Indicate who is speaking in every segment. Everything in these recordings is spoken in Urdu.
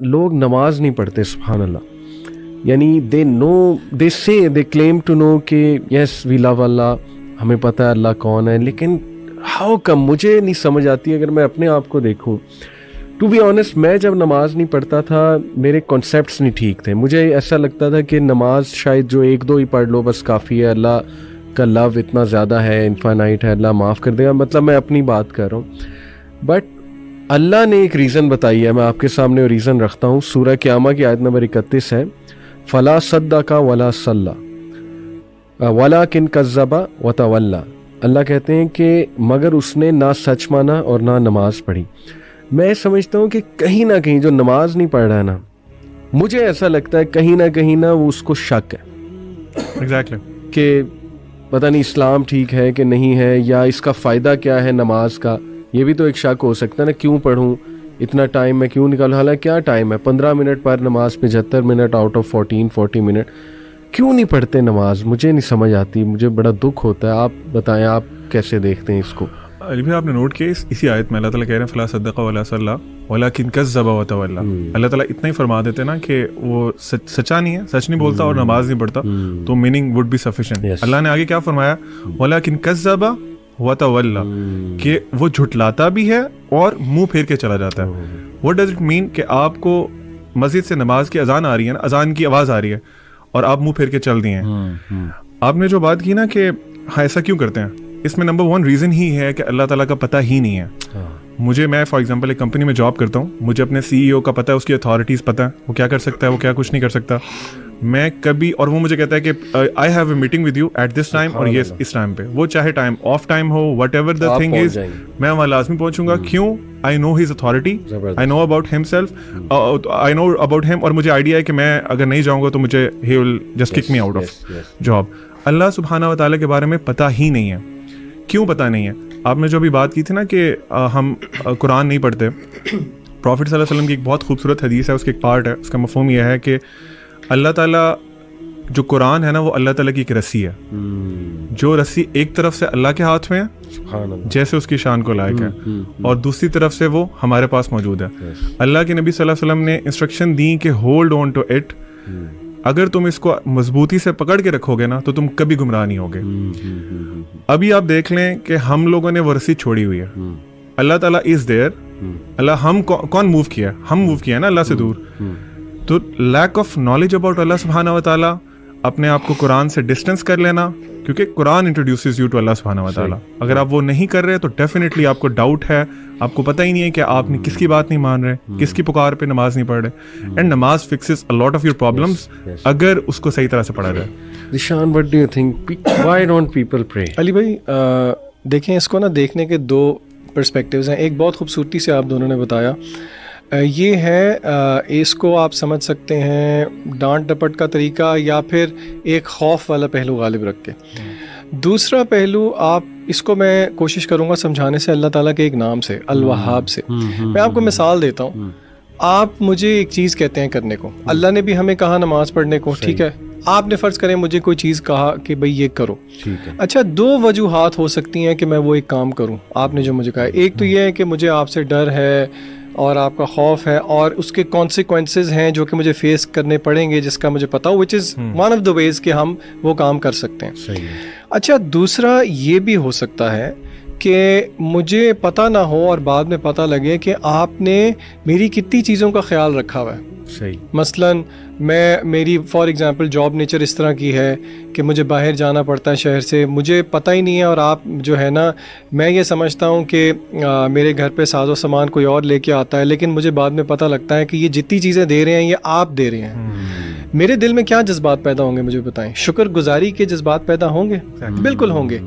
Speaker 1: لوگ نماز نہیں پڑھتے, سبحان اللہ. یعنی دے کلیم ٹو نو کہ یس وی لو اللہ, ہمیں پتہ ہے اللہ کون ہے, لیکن ہاؤ کم, مجھے نہیں سمجھ آتی. اگر میں اپنے آپ کو دیکھوں, ٹو بی آنیسٹ, میں جب نماز نہیں پڑھتا تھا میرے کانسیپٹس نہیں ٹھیک تھے. مجھے ایسا لگتا تھا کہ نماز شاید جو 1-2 ہی پڑھ لو بس کافی ہے, اللہ کا لو اتنا زیادہ ہے, انفائنائٹ ہے, اللہ معاف کر دے گا. مطلب میں اپنی بات کر رہا ہوں, بٹ اللہ نے ایک ریزن بتائی ہے, میں آپ کے سامنے وہ ریزن رکھتا ہوں. سورہ قیامہ کی آیت نمبر 31 ہے, فلا صدق ولا صلی ولکن کذب وتولی. اللہ کہتے ہیں کہ مگر اس نے نہ سچ مانا اور نہ نماز پڑھی. میں سمجھتا ہوں کہ کہیں نہ کہیں جو نماز نہیں پڑھ رہا ہے نا, مجھے ایسا لگتا ہے کہیں نہ وہ اس کو شک ہے
Speaker 2: ایگزیکٹلی
Speaker 1: کہ پتہ نہیں اسلام ٹھیک ہے کہ نہیں ہے, یا اس کا فائدہ کیا ہے نماز کا. یہ بھی تو ایک شک ہو سکتا ہے نا, کیوں پڑھوں, اتنا ٹائم میں کیوں نکالوں, حالانکہ کیا ٹائم ہے, 15 منٹ پر نماز, 75 منٹ آؤٹ آف 40 منٹ, کیوں نہیں پڑھتے نماز. مجھے نہیں سمجھ آتی, مجھے بڑا دکھ ہوتا ہے. آپ بتائیں آپ کیسے دیکھتے ہیں اس کو.
Speaker 2: علی بھائی آپ نے نوٹ کیا اسی آیت میں اللہ تعالیٰ کہہ رہے ہیں فلا صدق ولا صلی ولکن کذب وتولی. اللہ تعالیٰ اتنا ہی فرما دیتے ہیں نا کہ وہ سچا نہیں ہے, سچ نہیں بولتا اور نماز نہیں پڑھتا, تو میننگ وڈ بی سفیشینٹ. اللہ نے آگے کیا فرمایا, ولکن کذب وتولی, کہ وہ جھٹلاتا بھی ہے اور منہ پھیر کے چلا جاتا ہے. واٹ ڈز اٹ مین کہ آپ کو مسجد سے نماز کی اذان آ رہی ہے نا, اذان کی آواز آ رہی ہے اور آپ منہ پھیر کے چل دیے ہیں. آپ نے جو بات کی نا کہ ہاں ایسا کیوں کرتے ہیں, اس میں نمبر 1 ریزن ہی ہے کہ اللہ تعالیٰ کا پتہ ہی نہیں ہے. میں فار ایگزامپل ایک کمپنی میں جاب کرتا ہوں, مجھے اپنے CEO کا پتہ ہے, اس کی اتھارٹیز پتہ ہے, وہ کیا کر سکتا ہے, وہ کیا کچھ نہیں کر سکتا. میں کبھی, اور وہ مجھے کہتا ہے کہ I have a meeting with you at this time, اور یہ اس ٹائم پہ, وہ چاہے ٹائم آف ٹائم ہو, whatever the thing is, میں وہاں لازمی پہنچوں گا. کیوں؟ I know his authority, I know about himself, I know about him, اور مجھے آئیڈیا ہے کہ میں اگر نہیں جاؤں گا تو مجھے he will just kick me out of job. اللہ سبحانہ و تعالیٰ کے بارے میں پتہ ہی نہیں ہے. کیوں پتہ نہیں ہے؟ آپ نے جو ابھی بات کی تھی نا کہ ہم قرآن نہیں پڑھتے, پروفٹ صلی اللہ علیہ وسلم کی ایک بہت خوبصورت حدیث ہے, اس کی ایک پارٹ ہے, اس کا مفہوم یہ ہے کہ اللہ تعالیٰ جو قرآن ہے نا, وہ اللہ تعالیٰ کی ایک رسی ہے, جو رسی ایک طرف سے اللہ کے ہاتھ میں ہے جیسے اس کی شان کو لائق ہے, اور دوسری طرف سے وہ ہمارے پاس موجود ہے. اللہ کے نبی صلی اللہ علیہ وسلم نے انسٹرکشن دی کہ ہولڈ آن ٹو اٹ. اگر تم اس کو مضبوطی سے پکڑ کے رکھو گے نا تو تم کبھی گمراہ نہیں ہوگے. ابھی آپ دیکھ لیں کہ ہم لوگوں نے وہ رسی چھوڑی ہوئی ہے. اللہ تعالیٰ از دیئر, اللہ ہم کون موو کیا ہے, ہم موو کیا ہے نا اللہ سے دور. تو لیک آف نالج اباؤٹ اللہ سبحانہ و تعالیٰ, اپنے آپ کو قرآن سے ڈسٹینس کر لینا, کیونکہ قرآن انٹروڈیوسز یو ٹو اللہ سبحانہ و تعالیٰ. اگر آپ وہ نہیں کر رہے تو ڈیفینیٹلی آپ کو ڈاؤٹ ہے, آپ کو پتہ ہی نہیں ہے کہ آپ نے کس کی بات نہیں مان رہے, کس کی پکار پہ نماز نہیں پڑھ رہے. اینڈ نماز fixes a lot of your problems اگر اس کو صحیح طرح سے پڑھا جائے.
Speaker 1: Zeeshan, what do you think? Why don't people pray?
Speaker 3: علی بھائی دیکھیں, اس کو نا دیکھنے کے 2 پرسپیکٹیوز ہیں. ایک بہت خوبصورتی سے آپ دونوں نے بتایا, یہ ہے اس کو آپ سمجھ سکتے ہیں ڈانٹ ڈپٹ کا طریقہ, یا پھر ایک خوف والا پہلو غالب رکھ کے. دوسرا پہلو آپ اس کو میں کوشش کروں گا سمجھانے سے اللہ تعالیٰ کے ایک نام سے, الوہاب سے. میں آپ کو مثال دیتا ہوں. آپ مجھے ایک چیز کہتے ہیں کرنے کو, اللہ نے بھی ہمیں کہا نماز پڑھنے کو, ٹھیک ہے. آپ نے فرض کریں مجھے کوئی چیز کہا کہ بھئی یہ کرو, اچھا 2 وجوہات ہو سکتی ہیں کہ میں وہ ایک کام کروں. آپ نے جو مجھے کہا, ایک تو یہ ہے کہ مجھے آپ سے ڈر ہے اور آپ کا خوف ہے, اور اس کے کانسیکوینسز ہیں جو کہ مجھے فیس کرنے پڑیں گے, جس کا مجھے پتا ہو, وچ از ون آف دا ویز کہ ہم وہ کام کر سکتے ہیں. اچھا دوسرا یہ بھی ہو سکتا ہے کہ مجھے پتہ نہ ہو اور بعد میں پتہ لگے کہ آپ نے میری کتنی چیزوں کا خیال رکھا ہوا ہے. مثلاً میری فار ایگزامپل جاب نیچر اس طرح کی ہے کہ مجھے باہر جانا پڑتا ہے شہر سے, مجھے پتہ ہی نہیں ہے, اور آپ جو ہے نا, میں یہ سمجھتا ہوں کہ میرے گھر پہ ساز و سامان کوئی اور لے کے آتا ہے, لیکن مجھے بعد میں پتہ لگتا ہے کہ یہ جتنی چیزیں دے رہے ہیں یہ آپ دے رہے ہیں. میرے دل میں کیا جذبات پیدا ہوں گے مجھے بتائیں؟ شکر گزاری کے جذبات پیدا ہوں گے, بالکل ہوں گے.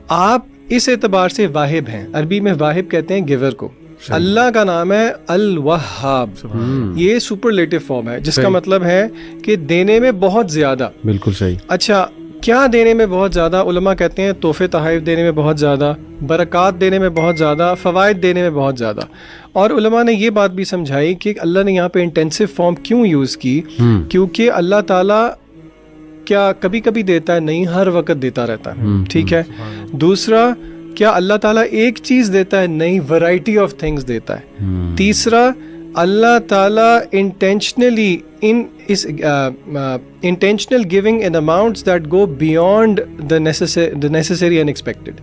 Speaker 3: آپ اس اعتبار سے واہب ہیں. عربی میں واہب کہتے ہیں گیور کو. اللہ کا نام ہے الوہاب, یہ سپرلیٹو فارم ہے جس کا مطلب ہے کہ دینے میں بہت زیادہ.
Speaker 1: بالکل صحیح.
Speaker 3: اچھا کیا دینے میں بہت زیادہ؟ علماء کہتے ہیں تحفے تحائف دینے میں بہت زیادہ, برکات دینے میں بہت زیادہ, فوائد دینے میں بہت زیادہ. اور علماء نے یہ بات بھی سمجھائی کہ اللہ نے یہاں پہ انٹینسو فارم کیوں یوز کی, کیونکہ اللہ تعالیٰ کیا کبھی کبھی دیتا ہے, نہیں ہر وقت دیتا رہتا ہے, ٹھیک ہے. دوسرا, کیا اللہ تعالیٰ ایک چیز دیتا ہے؟ نہیں, ورائٹی آف تھنگس دیتا ہے. تیسرا, اللہ تعالیٰ intentionally intentional giving in amounts that go beyond the necessary and expected.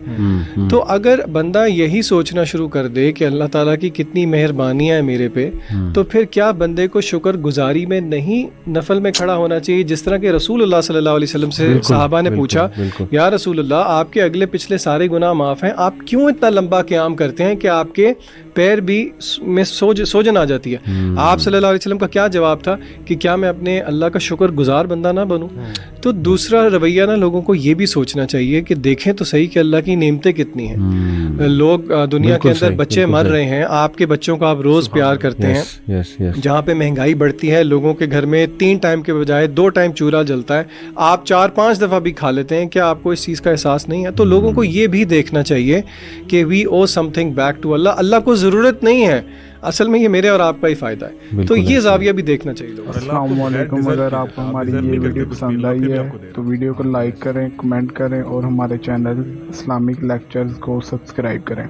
Speaker 3: تو اگر بندہ یہی سوچنا شروع کر دے کہ اللہ تعالیٰ کی کتنی مہربانیاں ہیں میرے پہ, تو پھر کیا بندے کو شکر گزاری میں نہیں نفل میں کھڑا ہونا چاہیے؟ جس طرح کہ رسول اللہ صلی اللہ علیہ وسلم سے صحابہ نے پوچھا, یا رسول اللہ آپ کے اگلے پچھلے سارے گناہ معاف ہیں, آپ کیوں اتنا لمبا قیام کرتے ہیں کہ آپ کے پیر بھی میں سوجن آ جاتی ہے؟ آپ صلی اللہ علیہ وسلم کا کیا جواب تھا کہ کیا میں اپنے اللہ کا شکر گزار بندہ نہ بنوں؟ تو دوسرا رویہ نا لوگوں کو یہ بھی سوچنا چاہیے کہ دیکھیں تو صحیح کہ اللہ کی نعمتیں کتنی ہیں. لوگ دنیا کے اندر بچے مر رہے ہیں, آپ کے بچوں کو آپ روز پیار کرتے ہیں. جہاں پہ مہنگائی بڑھتی ہے, لوگوں کے گھر میں 3 ٹائم کے بجائے 2 ٹائم چولہا جلتا ہے, آپ 4-5 دفعہ بھی کھا لیتے ہیں. کیا آپ کو اس چیز کا احساس نہیں ہے؟ تو لوگوں کو یہ بھی دیکھنا چاہیے کہ وی او سم تھنگ بیک ٹو اللہ. اللہ کو ضرورت نہیں ہے, اصل میں یہ میرے اور آپ کا ہی فائدہ ہے. تو یہ زاویہ بھی دیکھنا چاہیے لوگوں کو.
Speaker 4: السلام علیکم. اگر آپ کو ہماری یہ ویڈیو پسند آئی ہے تو ویڈیو کو لائک کریں, کمنٹ کریں اور ہمارے چینل اسلامک لیکچرز کو سبسکرائب کریں.